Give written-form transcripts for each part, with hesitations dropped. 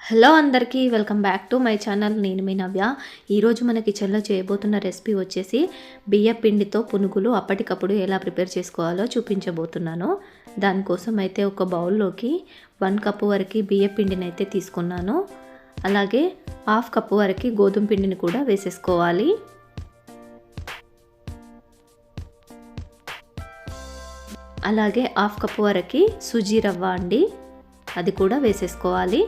Hello అందరికీ welcome back to my channel. నేను మీ నవ్య. ఈరోజు మన కిచెన్లో చేయబోతున్న రెసిపీ వచ్చేసి బియ్య పిండితో పునుగులు అప్పటికప్పుడు ఎలా ప్రిపేర్ చేసుకోవాలో చూపించబోతున్నాను. దానికోసం అయితే ఒక బౌల్లోకి 1 కప్పు వరకు బియ్య పిండిని అయితే తీసుకున్నాను. అలాగే 1/2 కప్పు వరకు గోధుమ పిండిని కూడా వేసేసుకోవాలి. అలాగే 1/2 కప్పు వరకు సుజీ రవ్వ అండి, అది కూడా వేసేసుకోవాలి.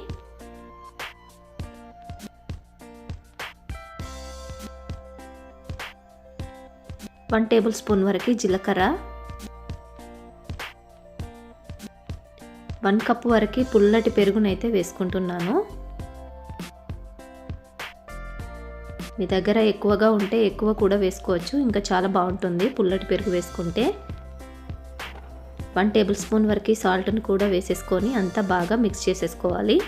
1 టేబుల్ స్పూన్ వరకు జీలకర్ర, 1 కప్పు వరకు పుల్లటి పెరుగునైతే వేసుకుంటున్నాను. మీ దగ్గర ఎక్కువగా ఉంటే ఎక్కువ కూడా వేసుకోవచ్చు, ఇంకా చాలా బాగుంటుంది పుల్లటి పెరుగు వేసుకుంటే. 1 టేబుల్ స్పూన్ వరకు సాల్ట్ని కూడా వేసేసుకొని అంతా బాగా మిక్స్ చేసేసుకోవాలి.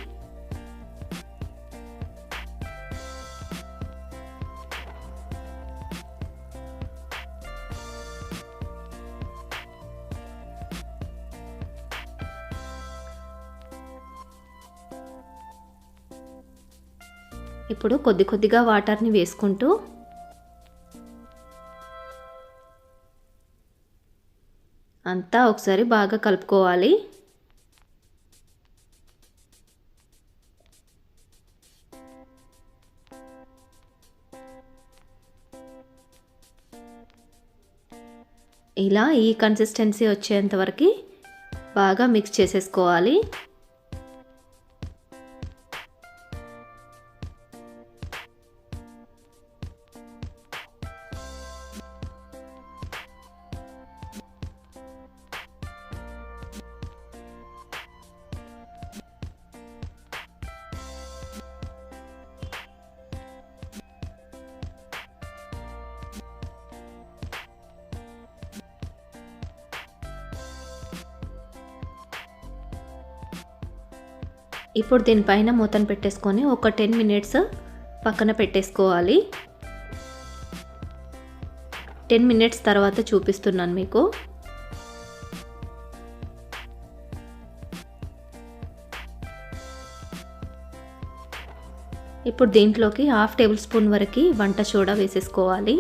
ఇప్పుడు కొద్ది కొద్దిగా వాటర్ని వేసుకుంటూ అంతా ఒకసారి బాగా కలుపుకోవాలి. ఇలా ఈ కన్సిస్టెన్సీ వచ్చేంత వరకు బాగా మిక్స్ చేసేసుకోవాలి. ఇప్పుడు దీనిపైన మూతను పెట్టేసుకొని ఒక 10 మినిట్స్ పక్కన పెట్టేసుకోవాలి. 10 మినిట్స్ తర్వాత చూపిస్తున్నాను మీకు. ఇప్పుడు దీంట్లోకి 1/2 టేబుల్ స్పూన్ వరకు వంట సోడా వేసేసుకోవాలి.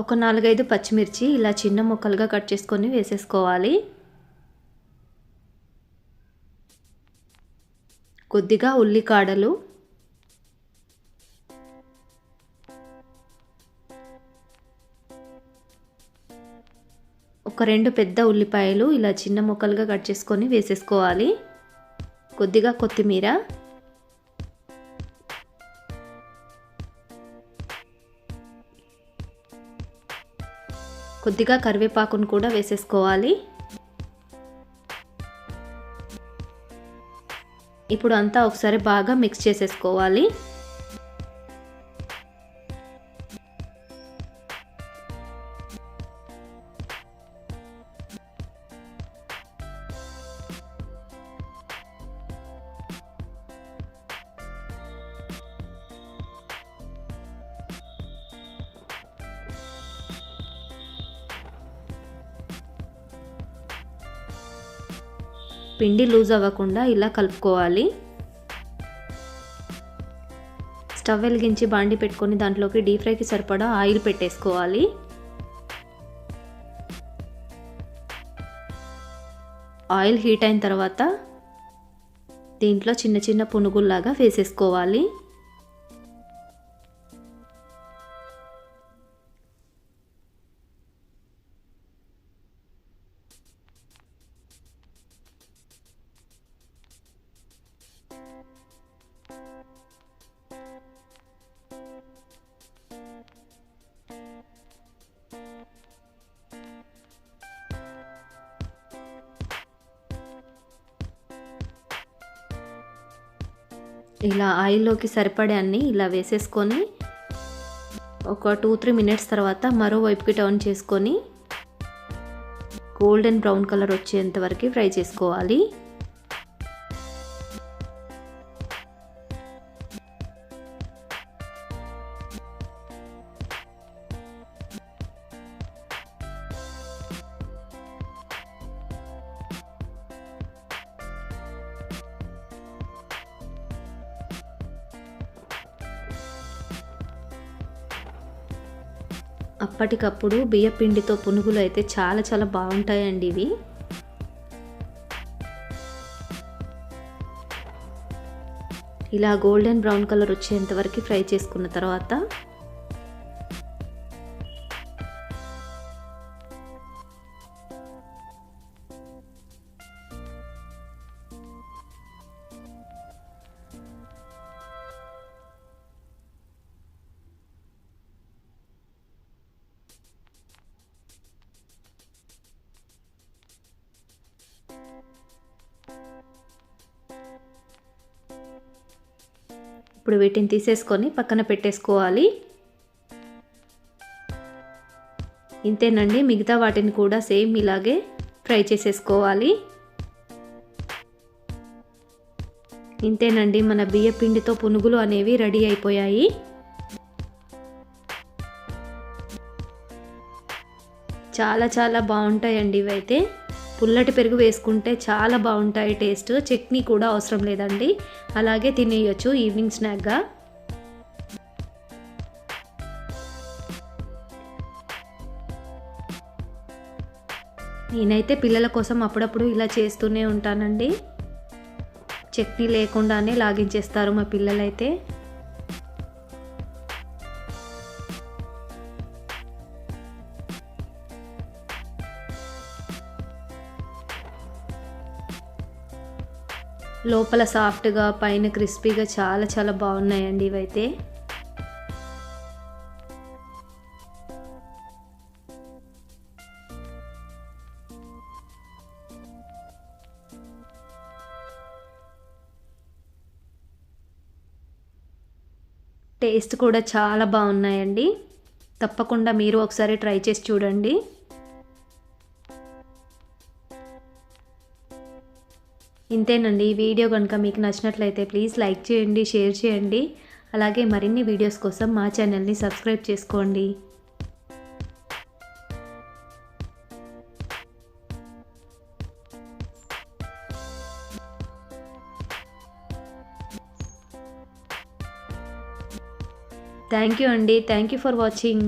ఒక 4-5 పచ్చిమిర్చి ఇలా చిన్న ముక్కలుగా కట్ చేసుకొని వేసేసుకోవాలి. కొద్దిగా ఉల్లికాడలు, ఒక 2 పెద్ద ఉల్లిపాయలు ఇలా చిన్న ముక్కలుగా కట్ చేసుకొని వేసేసుకోవాలి. కొద్దిగా కొత్తిమీర, కొద్దిగా కరివేపాకును కూడా వేసేసుకోవాలి. ఇప్పుడు అంతా ఒకసారి బాగా మిక్స్ చేసేసుకోవాలి. పిండి లూజ్ అవ్వకుండా ఇలా కలుపుకోవాలి. స్టవ్ వెలిగించి బాండి పెట్టుకొని దాంట్లోకి డీప్ ఫ్రైకి సరిపడా ఆయిల్ పెట్టేసుకోవాలి. ఆయిల్ హీట్ అయిన తర్వాత దీంట్లో చిన్న చిన్న పునుగుల్లాగా వేసేసుకోవాలి. ఇలా ఆయిల్లోకి సరిపడే అన్ని ఇలా వేసేసుకొని ఒక 2-3 మినిట్స్ తర్వాత మరోవైపుకి టర్న్ చేసుకొని గోల్డెన్ బ్రౌన్ కలర్ వచ్చేంత వరకు ఫ్రై చేసుకోవాలి. అప్పటికప్పుడు బియ్య పిండితో పునుగులు అయితే చాలా చాలా బాగుంటాయండి ఇవి. ఇలా గోల్డెన్ బ్రౌన్ కలర్ వచ్చేంత వరకు ఫ్రై చేసుకున్న తర్వాత ఇప్పుడు వీటిని తీసేసుకొని పక్కన పెట్టేసుకోవాలి. ఇంతేనండి, మిగతా వాటిని కూడా సేమ్ ఇలాగే ఫ్రై చేసేసుకోవాలి. ఇంతేనండి, మన బియ్య పిండితో పునుగులు అనేవి రెడీ అయిపోయాయి. చాలా చాలా బాగుంటాయండి ఇవైతే. పుల్లటి పెరుగు వేసుకుంటే చాలా బాగుంటాయి టేస్ట్. చట్నీ కూడా అవసరం లేదండి, అలాగే తినేయొచ్చు ఈవినింగ్ స్నాక్గా. నేనైతే పిల్లల కోసం అప్పుడప్పుడు ఇలా చేస్తూనే ఉంటానండి. చట్నీ లేకుండానే లాగించేస్తారు మా పిల్లలైతే. లోపల సాఫ్ట్గా పైన క్రిస్పీగా చాలా చాలా బాగున్నాయండి ఇవైతే. టేస్ట్ కూడా చాలా బాగున్నాయండి. తప్పకుండా మీరు ఒకసారి ట్రై చేసి చూడండి. ఇంతేనండి, ఈ వీడియో కనుక మీకు నచ్చినట్లయితే ప్లీజ్ లైక్ చేయండి, షేర్ చేయండి. అలాగే మరిన్ని వీడియోస్ కోసం మా ఛానల్ని సబ్స్క్రైబ్ చేసుకోండి. థ్యాంక్ యూ అండి. Thank you for watching.